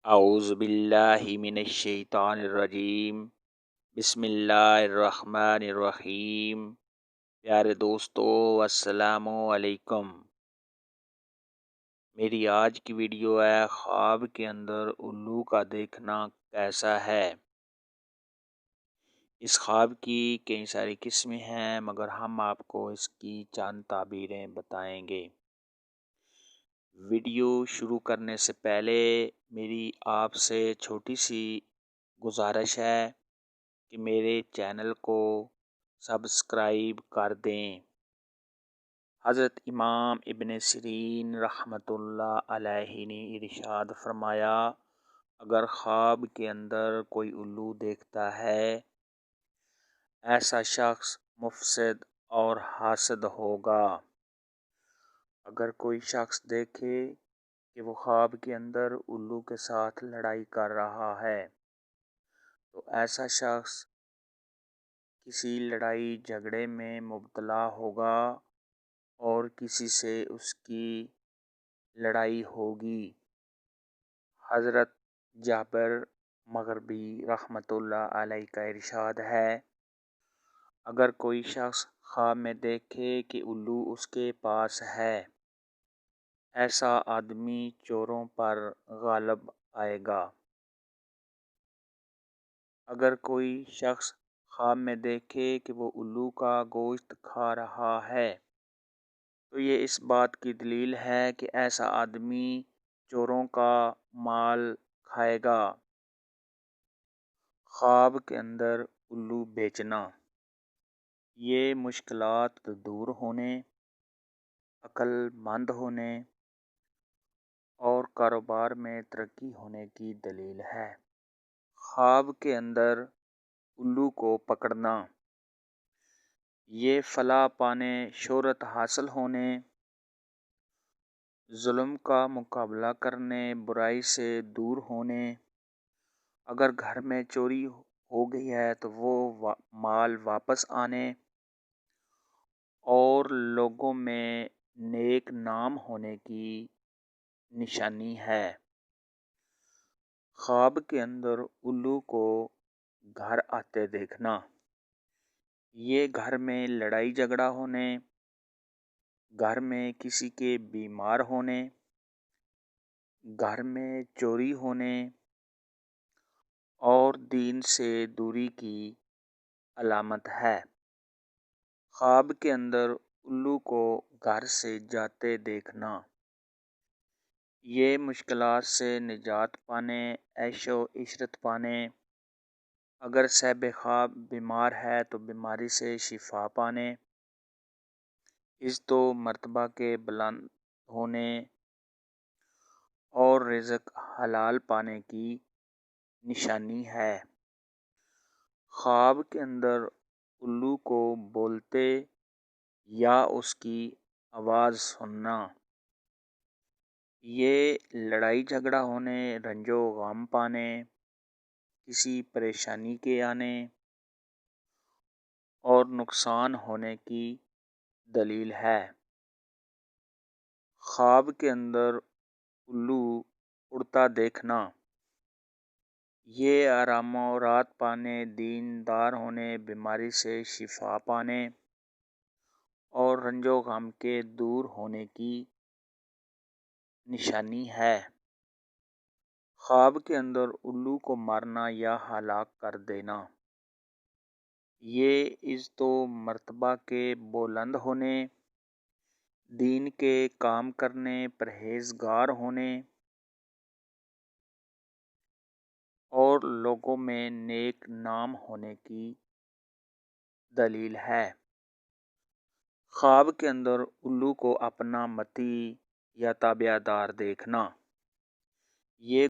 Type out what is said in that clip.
اعوذ باللہ من الشیطان الرجیم، بسم اللہ الرحمن الرحیم۔ پیارے دوستو، السلام علیکم۔ میری آج کی ویڈیو ہے خواب کے اندر الو کا دیکھنا کیسا ہے۔ اس خواب کی کئی ساری قسمیں ہیں، مگر ہم آپ کو اس کی چند تعبیریں بتائیں گے۔ ویڈیو شروع کرنے سے پہلے میری آپ سے چھوٹی سی گزارش ہے کہ میرے چینل کو سبسکرائب کر دیں۔ حضرت امام ابن سیرین رحمۃ اللہ علیہ نے ارشاد فرمایا، اگر خواب کے اندر کوئی الو دیکھتا ہے، ایسا شخص مفسد اور حاسد ہوگا۔ اگر کوئی شخص دیکھے کہ وہ خواب کے اندر الو کے ساتھ لڑائی کر رہا ہے، تو ایسا شخص کسی لڑائی جھگڑے میں مبتلا ہوگا اور کسی سے اس کی لڑائی ہوگی۔ حضرت جابر مغربی رحمۃ اللہ علیہ کا ارشاد ہے، اگر کوئی شخص خواب میں دیکھے کہ الو اس کے پاس ہے، ایسا آدمی چوروں پر غالب آئے گا۔ اگر کوئی شخص خواب میں دیکھے کہ وہ الو کا گوشت کھا رہا ہے، تو یہ اس بات کی دلیل ہے کہ ایسا آدمی چوروں کا مال کھائے گا۔ خواب کے اندر الو بیچنا، یہ مشکلات دور ہونے، عقل مند ہونے اور کاروبار میں ترقی ہونے کی دلیل ہے۔ خواب کے اندر الو کو پکڑنا، یہ فلاح پانے، شہرت حاصل ہونے، ظلم کا مقابلہ کرنے، برائی سے دور ہونے، اگر گھر میں چوری ہو گئی ہے تو وہ مال واپس آنے اور لوگوں میں نیک نام ہونے کی نشانی ہے۔ خواب کے اندر الو کو گھر آتے دیکھنا، یہ گھر میں لڑائی جھگڑا ہونے، گھر میں کسی کے بیمار ہونے، گھر میں چوری ہونے اور دین سے دوری کی علامت ہے۔ خواب کے اندر الو کو گھر سے جاتے دیکھنا، یہ مشکلات سے نجات پانے، عیش و عشرت پانے، اگر صاحب خواب بیمار ہے تو بیماری سے شفا پانے، عزت و مرتبہ کے بلند ہونے اور رزق حلال پانے کی نشانی ہے۔ خواب کے اندر الو کو بولتے یا اس کی آواز سننا، یہ لڑائی جھگڑا ہونے، رنج و غم پانے، کسی پریشانی کے آنے اور نقصان ہونے کی دلیل ہے۔ خواب کے اندر الو اڑتا دیکھنا، یہ آرام و راحت پانے، دیندار ہونے، بیماری سے شفا پانے اور رنج و غم کے دور ہونے کی نشانی ہے۔ خواب کے اندر الو کو مارنا یا ہلاک کر دینا، یہ عزت و مرتبہ کے بلند ہونے، دین کے کام کرنے، پرہیزگار ہونے اور لوگوں میں نیک نام ہونے کی دلیل ہے۔ خواب کے اندر الو کو اپنا مطیع یا تابع دار دیکھنا، یہ